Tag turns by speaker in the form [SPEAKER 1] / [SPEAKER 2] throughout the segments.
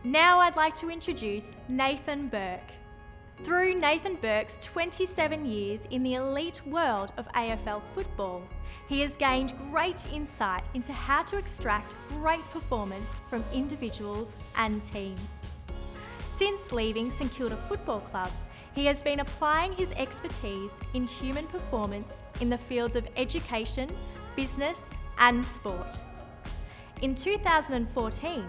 [SPEAKER 1] Now I'd like to introduce Nathan Burke. Through Nathan Burke's 27 years in the elite world of AFL football, he has gained great insight into how to extract great performance from individuals and teams. Since leaving St Kilda Football Club, he has been applying his expertise in human performance in the fields of education, business and sport. In 2014,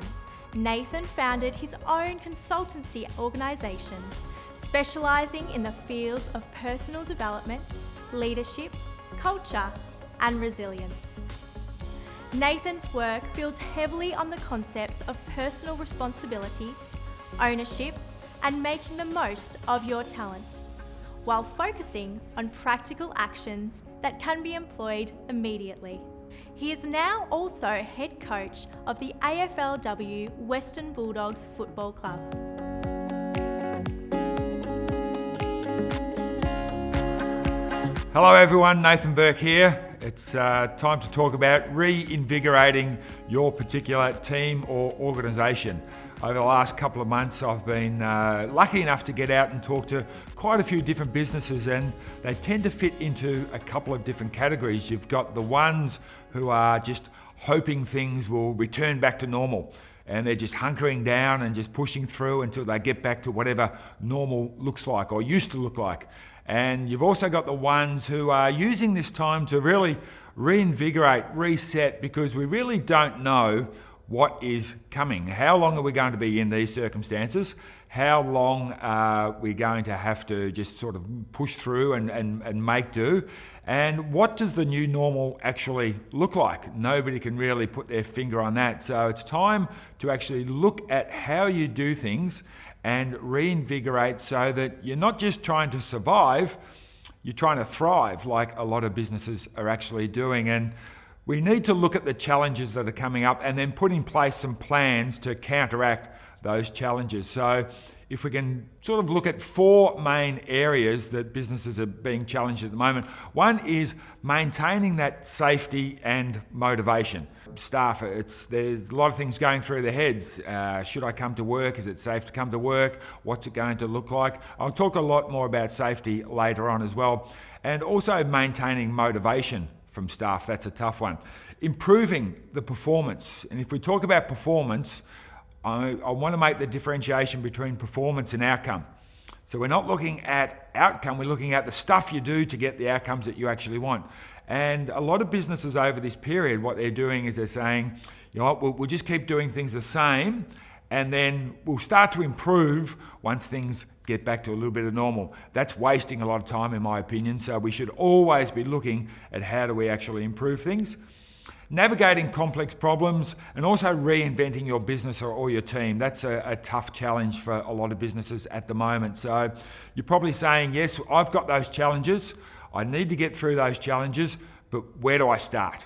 [SPEAKER 1] Nathan founded his own consultancy organisation, specialising in the fields of personal development, leadership, culture and resilience. Nathan's work builds heavily on the concepts of personal responsibility, ownership and making the most of your talents, while focusing on practical actions that can be employed immediately. He is now also head coach of the AFLW Western Bulldogs Football Club.
[SPEAKER 2] Hello everyone, Nathan Burke here. It's time to talk about reinvigorating your particular team or organisation. Over the last couple of months I've been lucky enough to get out and talk to quite a few different businesses, and they tend to fit into a couple of different categories. You've got the ones who are just hoping things will return back to normal, and they're just hunkering down and just pushing through until they get back to whatever normal looks like or used to look like. And you've also got the ones who are using this time to really reinvigorate, reset, because we really don't know what is coming. How long are we going to be in these circumstances? How long are we going to have to just sort of push through and make do? And what does the new normal actually look like? Nobody can really put their finger on that. So it's time to actually look at how you do things and reinvigorate so that you're not just trying to survive, you're trying to thrive like a lot of businesses are actually doing. And we need to look at the challenges that are coming up and then put in place some plans to counteract those challenges. So if we can sort of look at four main areas that businesses are being challenged at the moment. One is maintaining that safety and motivation. Staff, there's a lot of things going through their heads. Should I come to work? Is it safe to come to work? What's it going to look like? I'll talk a lot more about safety later on as well. And also maintaining motivation from staff. That's a tough one. Improving the performance. And if we talk about performance, I want to make the differentiation between performance and outcome. So we're not looking at outcome, we're looking at the stuff you do to get the outcomes that you actually want. And a lot of businesses over this period, what they're doing is they're saying, you know what, we'll just keep doing things the same, and then we'll start to improve once things get back to a little bit of normal. That's wasting a lot of time in my opinion, so we should always be looking at how do we actually improve things. Navigating complex problems and also reinventing your business or your team. That's a tough challenge for a lot of businesses at the moment. So you're probably saying, yes, I've got those challenges. I need to get through those challenges, but where do I start?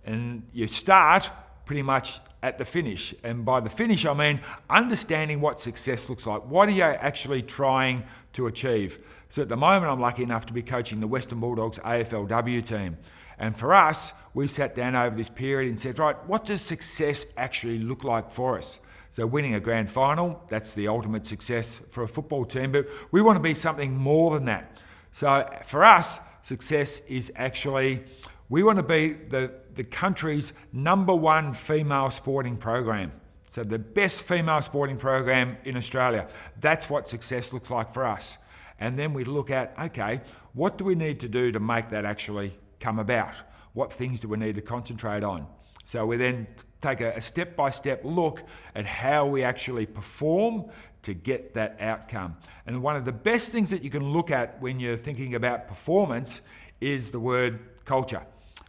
[SPEAKER 2] And you start pretty much at the finish. And by the finish, I mean understanding what success looks like. What are you actually trying to achieve? So at the moment, I'm lucky enough to be coaching the Western Bulldogs AFLW team. And for us, we sat down over this period and said, right, what does success actually look like for us? So winning a grand final, that's the ultimate success for a football team, but we want to be something more than that. So for us, success is actually, we want to be the country's #1 female sporting program. So the best female sporting program in Australia. That's what success looks like for us. And then we look at, okay, what do we need to do to make that actually come about? What things do we need to concentrate on? So we then take a step-by-step look at how we actually perform to get that outcome. And one of the best things that you can look at when you're thinking about performance is the word culture.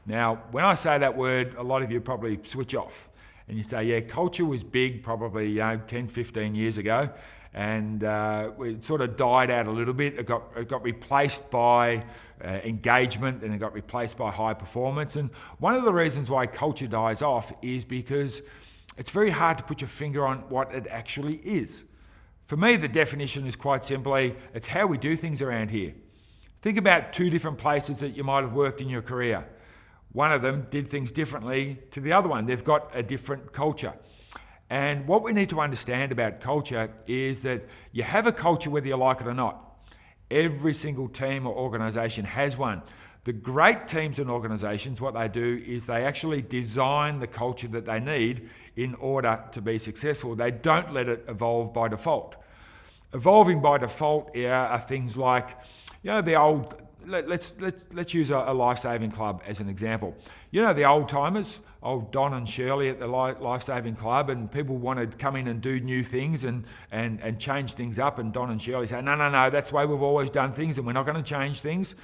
[SPEAKER 2] Now, when I say that word, a lot of you probably switch off and you say, yeah, culture was big probably 10, 15 years ago, and it sort of died out a little bit. It got replaced by engagement, and it got replaced by high performance. And one of the reasons why culture dies off is because it's very hard to put your finger on what it actually is. For me, the definition is quite simply, it's how we do things around here. Think about two different places that you might have worked in your career. One of them did things differently to the other one. They've got a different culture. And what we need to understand about culture is that you have a culture whether you like it or not. Every single team or organisation has one. The great teams and organisations, what they do is they actually design the culture that they need in order to be successful. They don't let it evolve by default. Evolving by default are things like, the old. Let's use a life-saving club as an example. The old timers, old Don and Shirley at the life-saving club, and people wanted to come in and do new things and change things up, and Don and Shirley say, no, that's the way we've always done things and we're not going to change things.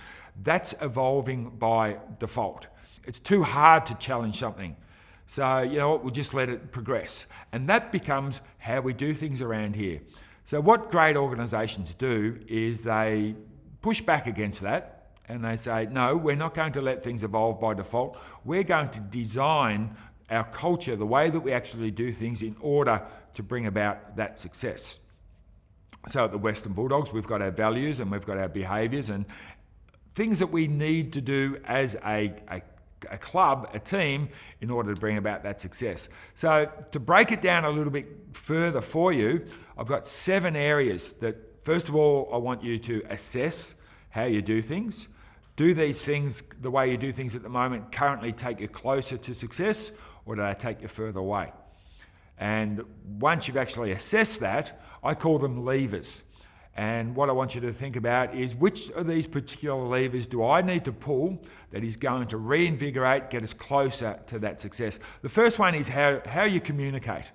[SPEAKER 2] That's evolving by default. It's too hard to challenge something. So, we'll just let it progress. And that becomes how we do things around here. So what great organisations do is they push back against that and they say, no, we're not going to let things evolve by default. We're going to design our culture, the way that we actually do things, in order to bring about that success. So at the Western Bulldogs, we've got our values and we've got our behaviours and things that we need to do as a club, a team, in order to bring about that success. So to break it down a little bit further for you, I've got 7 areas that, first of all, I want you to assess how you do things. Do these things, the way you do things at the moment, currently take you closer to success, or do they take you further away? And once you've actually assessed that, I call them levers. And what I want you to think about is, which of these particular levers do I need to pull that is going to reinvigorate, get us closer to that success? The first one is how you communicate.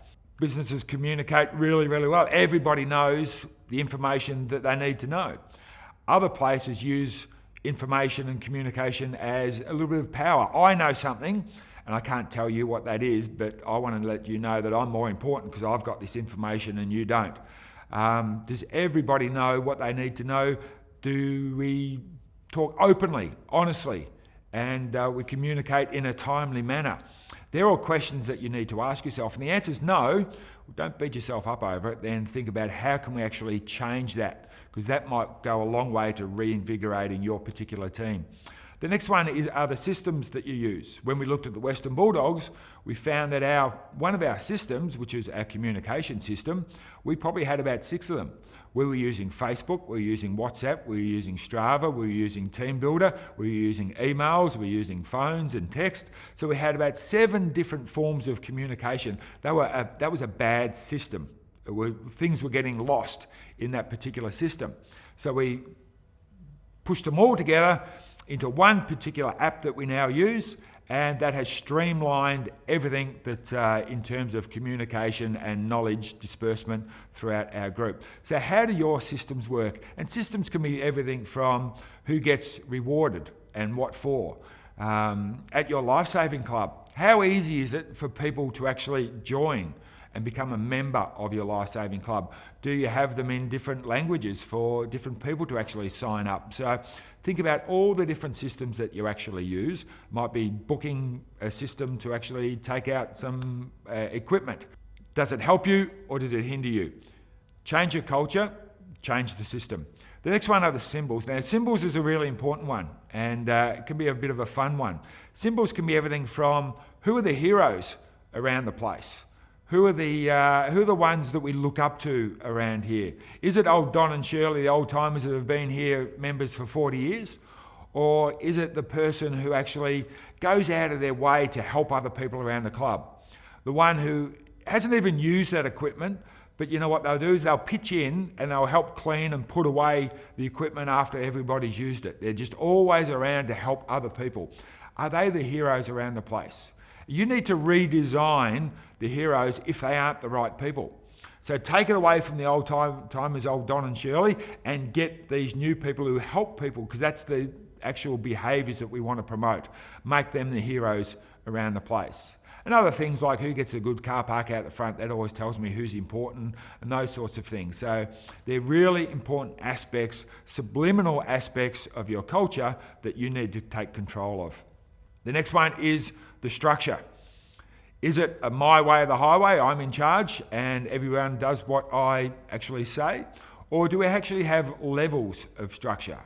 [SPEAKER 2] Businesses communicate really, really well. Everybody knows the information that they need to know. Other places use information and communication as a little bit of power. I know something, and I can't tell you what that is, but I want to let you know that I'm more important because I've got this information and you don't. Does everybody know what they need to know? Do we talk openly, honestly, and we communicate in a timely manner? They're all questions that you need to ask yourself. And the answer is no. Don't beat yourself up over it. Then think about how can we actually change that, because that might go a long way to reinvigorating your particular team. The next one are the systems that you use. When we looked at the Western Bulldogs, we found that one of our systems, which is our communication system, we probably had about 6 of them. We were using Facebook, we were using WhatsApp, we were using Strava, we were using Team Builder, we were using emails, we were using phones and text. So we had about 7 different forms of communication. That was a bad system. Things were getting lost in that particular system. So we pushed them all together into one particular app that we now use, and that has streamlined everything that in terms of communication and knowledge disbursement throughout our group. So how do your systems work? And systems can be everything from who gets rewarded and what for. At your life-saving club, how easy is it for people to actually join and become a member of your life-saving club? Do you have them in different languages for different people to actually sign up? So think about all the different systems that you actually use. Might be booking a system to actually take out some equipment. Does it help you or does it hinder you? Change your culture, change the system. The next one are the symbols. Now, symbols is a really important one, and it can be a bit of a fun one. Symbols can be everything from who are the heroes around the place? Who are the ones that we look up to around here? Is it old Don and Shirley, the old timers that have been here members for 40 years? Or is it the person who actually goes out of their way to help other people around the club? The one who hasn't even used that equipment, but you know what they'll do is they'll pitch in and they'll help clean and put away the equipment after everybody's used it. They're just always around to help other people. Are they the heroes around the place? You need to redesign the heroes if they aren't the right people. So take it away from the old timers, old Don and Shirley, and get these new people who help people, because that's the actual behaviours that we want to promote. Make them the heroes around the place. And other things like who gets a good car park out the front, that always tells me who's important, and those sorts of things. So they're really important aspects, subliminal aspects of your culture that you need to take control of. The next one is the structure. Is it a my way or the highway? I'm in charge and everyone does what I actually say? Or do we actually have levels of structure?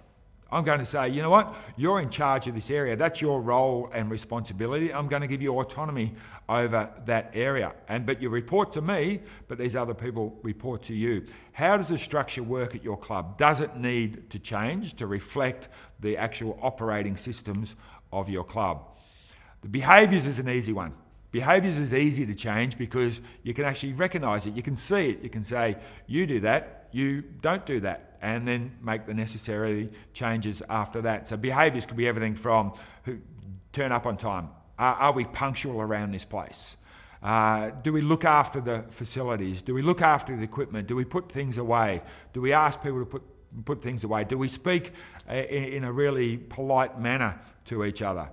[SPEAKER 2] I'm going to say, you know what, you're in charge of this area. That's your role and responsibility. I'm going to give you autonomy over that area. But you report to me, but these other people report to you. How does the structure work at your club? Does it need to change to reflect the actual operating systems of your club? The behaviours is an easy one. Behaviours is easy to change because you can actually recognise it. You can see it. You can say, you do that, you don't do that, and then make the necessary changes after that. So behaviours can be everything from turn up on time. Are we punctual around this place? Do we look after the facilities? Do we look after the equipment? Do we put things away? Do we ask people to put things away? Do we speak in a really polite manner to each other?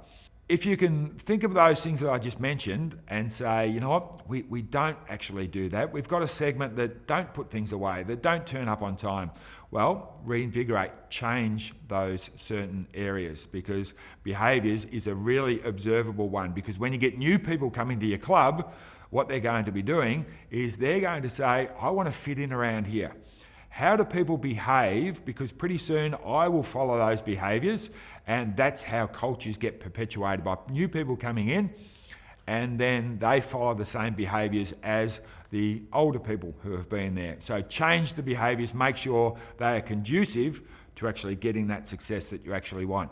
[SPEAKER 2] If you can think of those things that I just mentioned and say, you know what, we don't actually do that. We've got a segment that don't put things away, that don't turn up on time. Well, reinvigorate, change those certain areas, because behaviours is a really observable one. Because when you get new people coming to your club, what they're going to be doing is they're going to say, I want to fit in around here. How do people behave? Because pretty soon I will follow those behaviours, and that's how cultures get perpetuated by new people coming in, and then they follow the same behaviours as the older people who have been there. So change the behaviours, make sure they are conducive to actually getting that success that you actually want.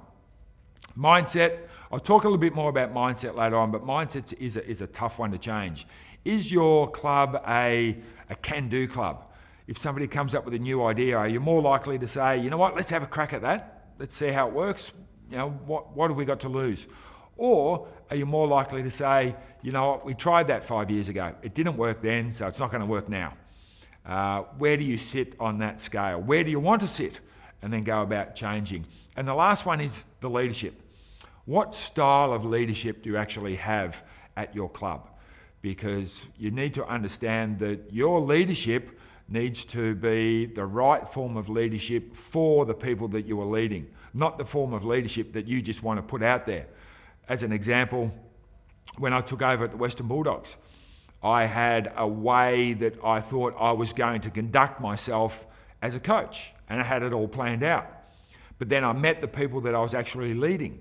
[SPEAKER 2] Mindset, I'll talk a little bit more about mindset later on, but mindset is a tough one to change. Is your club a can-do club? If somebody comes up with a new idea, are you more likely to say, you know what, let's have a crack at that. Let's see how it works. You know, what have we got to lose? Or are you more likely to say, you know what, we tried that 5 years ago. It didn't work then, so it's not going to work now. Where do you sit on that scale? Where do you want to sit? And then go about changing. And the last one is the leadership. What style of leadership do you actually have at your club? Because you need to understand that your leadership needs to be the right form of leadership for the people that you are leading, not the form of leadership that you just want to put out there. As an example, when I took over at the Western Bulldogs, I had a way that I thought I was going to conduct myself as a coach, and I had it all planned out. But then I met the people that I was actually leading,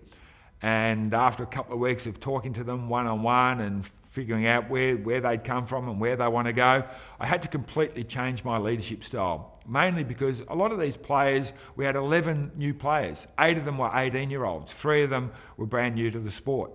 [SPEAKER 2] and after a couple of weeks of talking to them one-on-one and figuring out where they'd come from and where they want to go, I had to completely change my leadership style. Mainly because a lot of these players, we had 11 new players. 8 of them were 18-year-olds. 3 of them were brand new to the sport.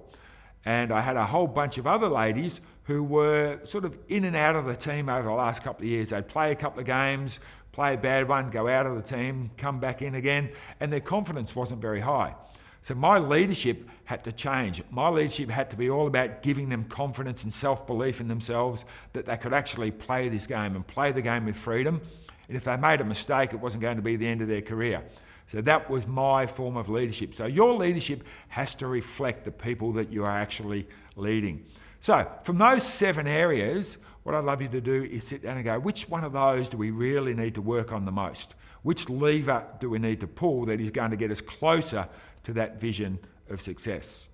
[SPEAKER 2] And I had a whole bunch of other ladies who were sort of in and out of the team over the last couple of years. They'd play a couple of games, play a bad one, go out of the team, come back in again, and their confidence wasn't very high. So my leadership had to change. My leadership had to be all about giving them confidence and self-belief in themselves that they could actually play this game and play the game with freedom. And if they made a mistake, it wasn't going to be the end of their career. So that was my form of leadership. So your leadership has to reflect the people that you are actually leading. So from those 7 areas, what I'd love you to do is sit down and go, which one of those do we really need to work on the most? Which lever do we need to pull that is going to get us closer to that vision of success?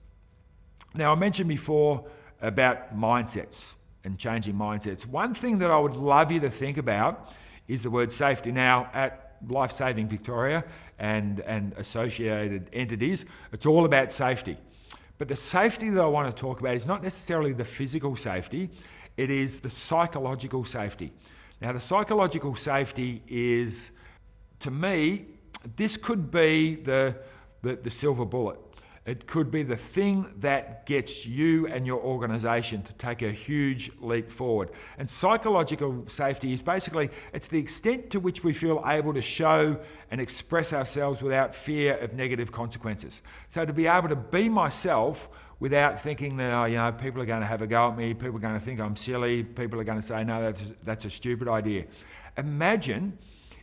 [SPEAKER 2] Now, I mentioned before about mindsets and changing mindsets. One thing that I would love you to think about is the word safety. Now, at Life Saving Victoria and associated entities, it's all about safety. But the safety that I want to talk about is not necessarily the physical safety, it is the psychological safety. Now, the psychological safety is, to me, this could be the silver bullet. It could be the thing that gets you and your organisation to take a huge leap forward. And psychological safety is basically, it's the extent to which we feel able to show and express ourselves without fear of negative consequences. So to be able to be myself without thinking that, people are going to have a go at me, people are going to think I'm silly, people are going to say, no, that's a stupid idea. Imagine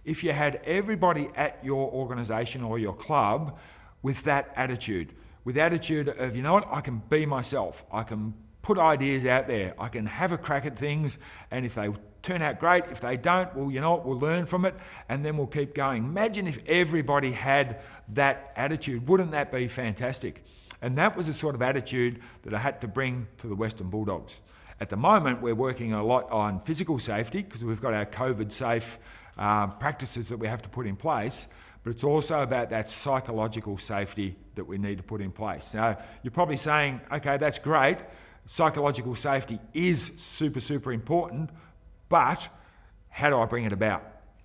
[SPEAKER 2] if you had everybody at your organisation or your club with that attitude. With the attitude of, you know what, I can be myself. I can put ideas out there. I can have a crack at things, and if they turn out great, if they don't, well, you know what, we'll learn from it, and then we'll keep going. Imagine if everybody had that attitude. Wouldn't that be fantastic? And that was the sort of attitude that I had to bring to the Western Bulldogs. At the moment, we're working a lot on physical safety because we've got our COVID-safe practices that we have to put in place. but it's also about that psychological safety that we need to put in place. Now, you're probably saying, okay, that's great. Psychological safety is super, super important, but how do I bring it about?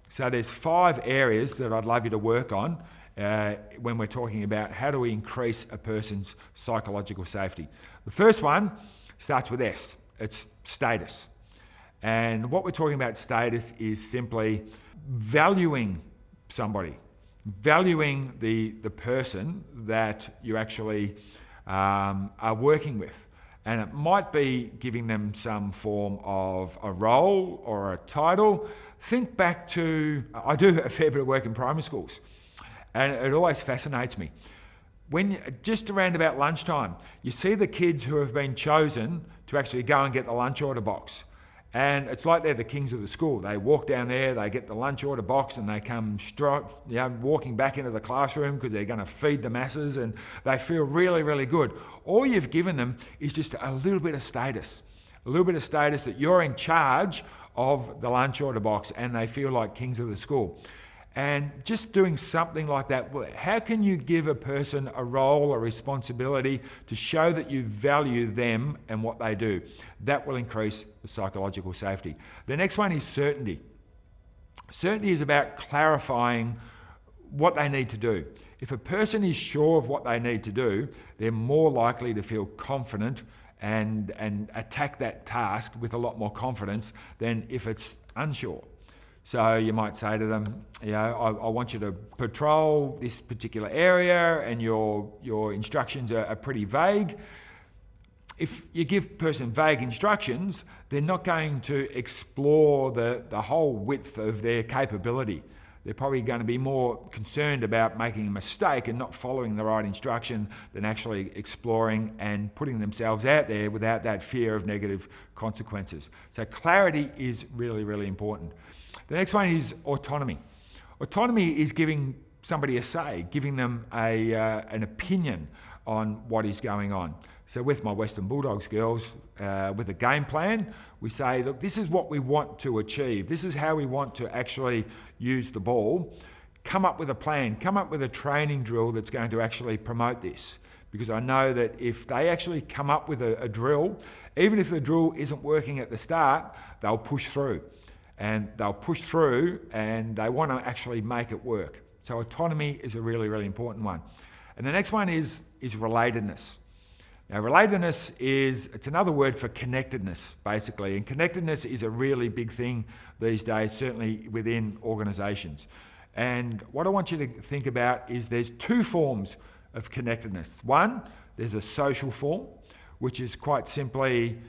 [SPEAKER 2] So there's 5 areas that I'd love you to work on when we're talking about how do we increase a person's psychological safety. The first one starts with S. It's status. And what we're talking about status is simply valuing somebody, valuing the person that you actually are working with. And it might be giving them some form of a role or a title. Think back to, I do a fair bit of work in primary schools, and it always fascinates me. When just around about lunchtime, you see the kids who have been chosen to actually go and get the lunch order box. And it's like they're the kings of the school. They walk down there, they get the lunch order box, and they come walking back into the classroom because they're going to feed the masses, and they feel really, really good. All you've given them is just a little bit of status. A little bit of status that you're in charge of the lunch order box, and they feel like kings of the school. And just doing something like that, how can you give a person a role, a responsibility to show that you value them and what they do? That will increase the psychological safety. The next one is certainty. Certainty is about clarifying what they need to do. If a person is sure of what they need to do, they're more likely to feel confident and attack that task with a lot more confidence than if it's unsure. So you might say to them, I want you to patrol this particular area, and your instructions are pretty vague. If you give a person vague instructions, they're not going to explore the whole width of their capability. They're probably going to be more concerned about making a mistake and not following the right instruction than actually exploring and putting themselves out there without that fear of negative consequences. So clarity is really, really important. The next one is autonomy. Autonomy is giving somebody a say, giving them an opinion on what is going on. So with my Western Bulldogs girls, with a game plan, we say, look, this is what we want to achieve. This is how we want to actually use the ball. Come up with a plan. Come up with a training drill that's going to actually promote this. Because I know that if they actually come up with a drill, even if the drill isn't working at the start, they'll push through. And they'll push through, and they want to actually make it work. So autonomy is a really, really important one. And the next one is relatedness. Now, relatedness it's another word for connectedness, basically. And connectedness is a really big thing these days, certainly within organisations. And what I want you to think about is there's 2 forms of connectedness. One, there's a social form, which is quite simply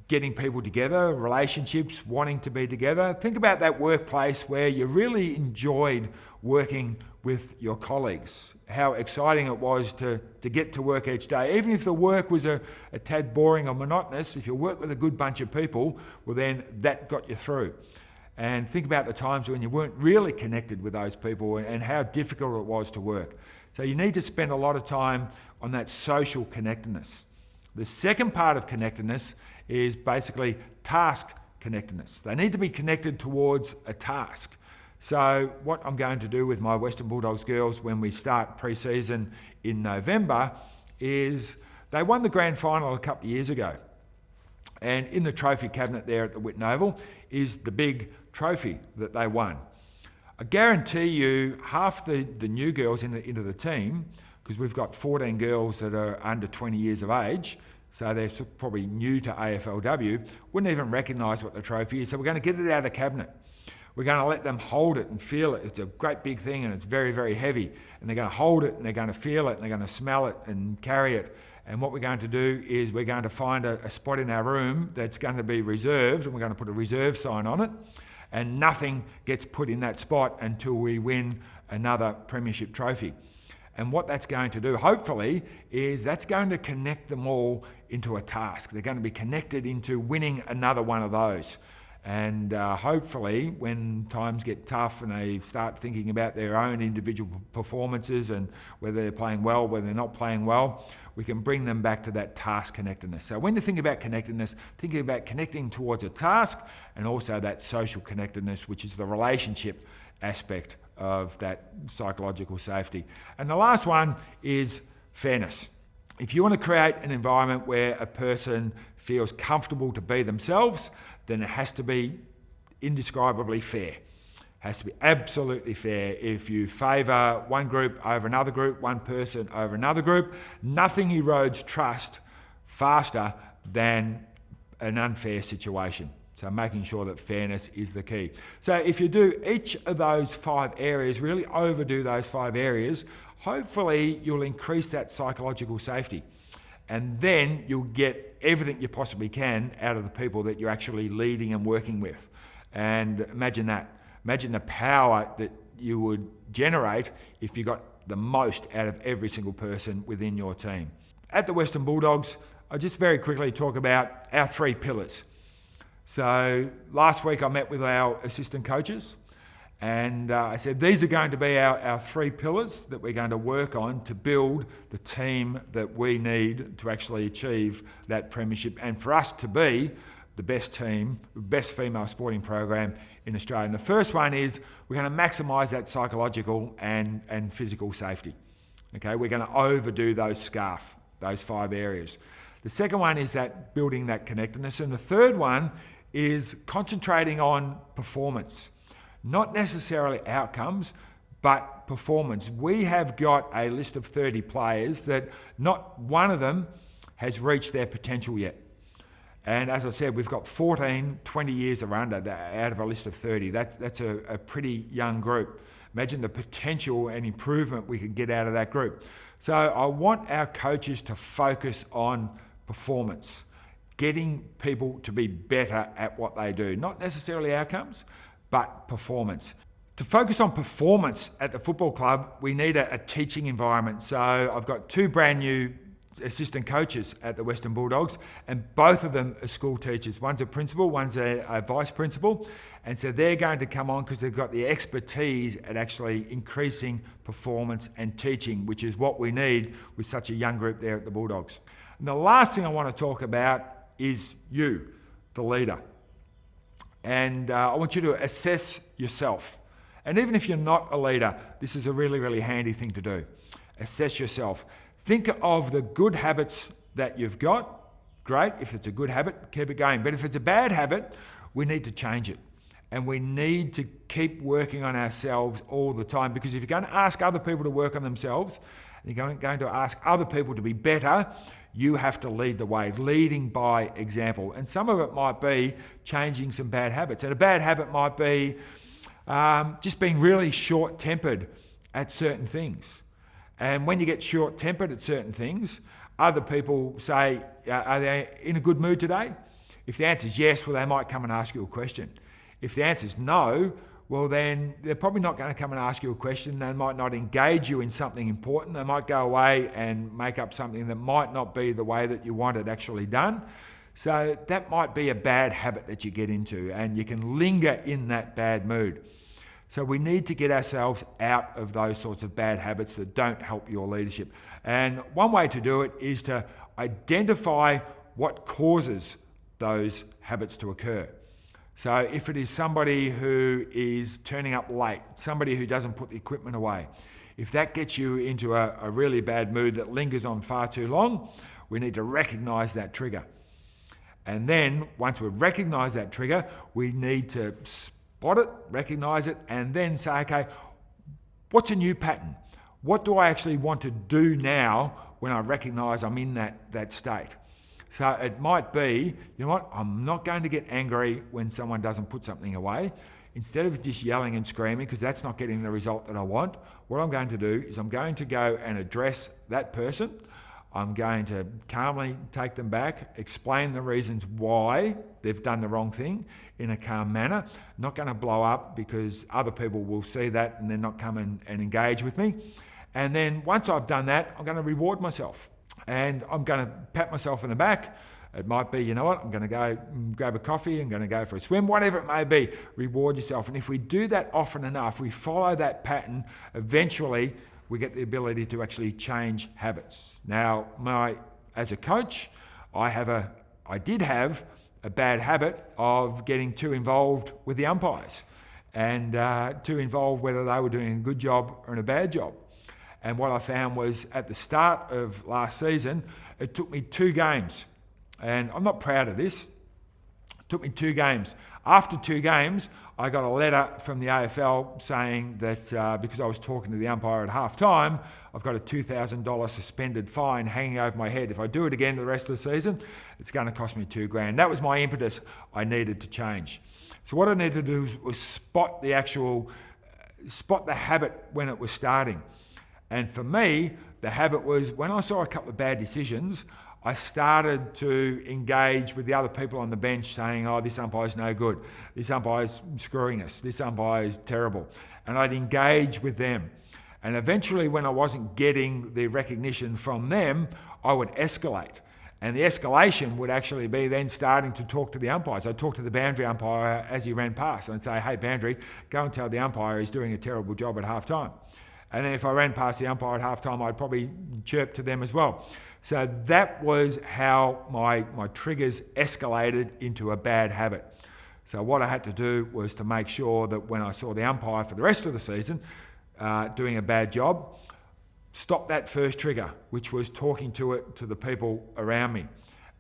[SPEAKER 2] getting people together, relationships, wanting to be together. Think about that workplace where you really enjoyed working with your colleagues, how exciting it was to get to work each day. Even if the work was a tad boring or monotonous, if you work with a good bunch of people, well then that got you through. And think about the times when you weren't really connected with those people and how difficult it was to work. So you need to spend a lot of time on that social connectedness. The second part of connectedness is basically task connectedness. They need to be connected towards a task. So what I'm going to do with my Western Bulldogs girls when we start pre-season in November is they won the grand final a couple of years ago. And in the trophy cabinet there at the Whitton Oval is the big trophy that they won. I guarantee you half the new girls into the team, because we've got 14 girls that are under 20 years of age, so they're probably new to AFLW, wouldn't even recognise what the trophy is. So we're going to get it out of the cabinet. We're going to let them hold it and feel it. It's a great big thing and it's very, very heavy. And they're going to hold it and they're going to feel it and they're going to smell it and carry it. And what we're going to do is we're going to find a spot in our room that's going to be reserved, and we're going to put a reserve sign on it. And nothing gets put in that spot until we win another premiership trophy. And what that's going to do, hopefully, is that's going to connect them all into a task. They're going to be connected into winning another one of those. And hopefully when times get tough and they start thinking about their own individual performances and whether they're playing well, whether they're not playing well, we can bring them back to that task connectedness. So when you think about connectedness, thinking about connecting towards a task and also that social connectedness, which is the relationship aspect of that psychological safety. And the last one is fairness. If you want to create an environment where a person feels comfortable to be themselves, then it has to be indescribably fair. It has to be absolutely fair. If you favour one group over another group, one person over another group, nothing erodes trust faster than an unfair situation. So making sure that fairness is the key. So if you do each of those 5 areas, really overdo those 5 areas, hopefully you'll increase that psychological safety. And then you'll get everything you possibly can out of the people that you're actually leading and working with. And imagine that. Imagine the power that you would generate if you got the most out of every single person within your team. At the Western Bulldogs, I'll just very quickly talk about our 3 pillars. So last week I met with our assistant coaches and I said these are going to be our 3 pillars that we're going to work on to build the team that we need to actually achieve that premiership and for us to be the best team, best female sporting program in Australia. And the first one is we're going to maximise that psychological and physical safety. Okay, we're going to overdo those 5 areas. The second one is that building that connectedness. And the third one is concentrating on performance. Not necessarily outcomes, but performance. We have got a list of 30 players that not one of them has reached their potential yet. And as I said, we've got 14, 20 years or under out of a list of 30. That's a pretty young group. Imagine the potential and improvement we could get out of that group. So I want our coaches to focus on performance, getting people to be better at what they do. Not necessarily outcomes, but performance. To focus on performance at the football club, we need a teaching environment. So I've got 2 brand new assistant coaches at the Western Bulldogs, and both of them are school teachers. One's a principal, one's a vice principal, and so they're going to come on because they've got the expertise at actually increasing performance and teaching, which is what we need with such a young group there at the Bulldogs. And the last thing I want to talk about is you, the leader. And I want you to assess yourself. And even if you're not a leader, this is a really, really handy thing to do. Assess yourself. Think of the good habits that you've got. Great. If it's a good habit, keep it going. But if it's a bad habit, we need to change it. And we need to keep working on ourselves all the time, because if you're going to ask other people to work on themselves, and you're going to ask other people to be better, you have to lead the way, leading by example. And some of it might be changing some bad habits. And a bad habit might be just being really short-tempered at certain things. And when you get short-tempered at certain things, other people say, are they in a good mood today? If the answer is yes, well, they might come and ask you a question. If the answer is no, well, then they're probably not going to come and ask you a question. They might not engage you in something important. They might go away and make up something that might not be the way that you want it actually done. So that might be a bad habit that you get into, and you can linger in that bad mood. So we need to get ourselves out of those sorts of bad habits that don't help your leadership. And one way to do it is to identify what causes those habits to occur. So if it is somebody who is turning up late, somebody who doesn't put the equipment away, if that gets you into a really bad mood that lingers on far too long, we need to recognise that trigger. And then once we've recognised that trigger, we need to spot it, recognise it, and then say, okay, what's a new pattern? What do I actually want to do now when I recognise I'm in that state? So it might be, you know what, I'm not going to get angry when someone doesn't put something away. Instead of just yelling and screaming, because that's not getting the result that I want, what I'm going to do is I'm going to go and address that person. I'm going to calmly take them back, explain the reasons why they've done the wrong thing in a calm manner. I'm not going to blow up because other people will see that and then not come and engage with me. And then once I've done that, I'm going to reward myself. And I'm going to pat myself in the back It might be, you know what, I'm going to go grab a coffee, I'm going to go for a swim, whatever it may be. Reward yourself. And if we do that often enough, we follow that pattern, eventually we get the ability to actually change habits. Now, as a coach, I did have a bad habit of getting too involved with the umpires and too involved whether they were doing a good job or a bad job. And what I found was at the start of last season, it took me 2 games. And I'm not proud of this. It took me 2 games. After 2 games, I got a letter from the AFL saying that because I was talking to the umpire at half time, I've got a $2,000 suspended fine hanging over my head. If I do it again the rest of the season, it's going to cost me $2,000. That was my impetus. I needed to change. So what I needed to do was spot the habit when it was starting. And for me, the habit was when I saw a couple of bad decisions, I started to engage with the other people on the bench saying, oh, this umpire's no good. This umpire's screwing us. This umpire is terrible. And I'd engage with them. And eventually, when I wasn't getting the recognition from them, I would escalate. And the escalation would actually be then starting to talk to the umpires. I'd talk to the boundary umpire as he ran past and say, hey, boundary, go and tell the umpire he's doing a terrible job at half time. And then if I ran past the umpire at half time, I'd probably chirp to them as well. So that was how my triggers escalated into a bad habit. So what I had to do was to make sure that when I saw the umpire for the rest of the season doing a bad job, stop that first trigger, which was talking to the people around me.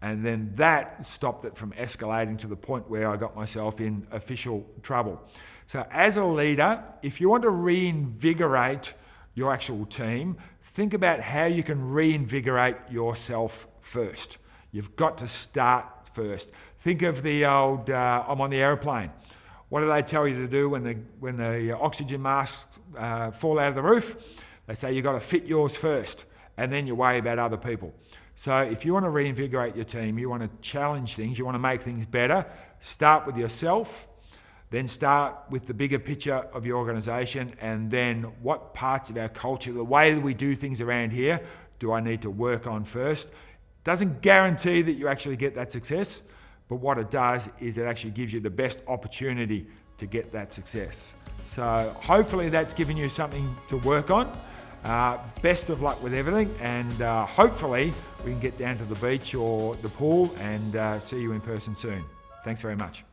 [SPEAKER 2] And then that stopped it from escalating to the point where I got myself in official trouble. So as a leader, if you want to reinvigorate your actual team, think about how you can reinvigorate yourself first. You've got to start first. Think of the old, I'm on the aeroplane. What do they tell you to do when the oxygen masks fall out of the roof? They say you've got to fit yours first, and then you worry about other people. So if you want to reinvigorate your team, you want to challenge things, you want to make things better, start with yourself, then start with the bigger picture of your organisation, and then what parts of our culture, the way that we do things around here, do I need to work on first? Doesn't guarantee that you actually get that success, but what it does is it actually gives you the best opportunity to get that success. So hopefully that's given you something to work on. Best of luck with everything, and hopefully we can get down to the beach or the pool and see you in person soon. Thanks very much.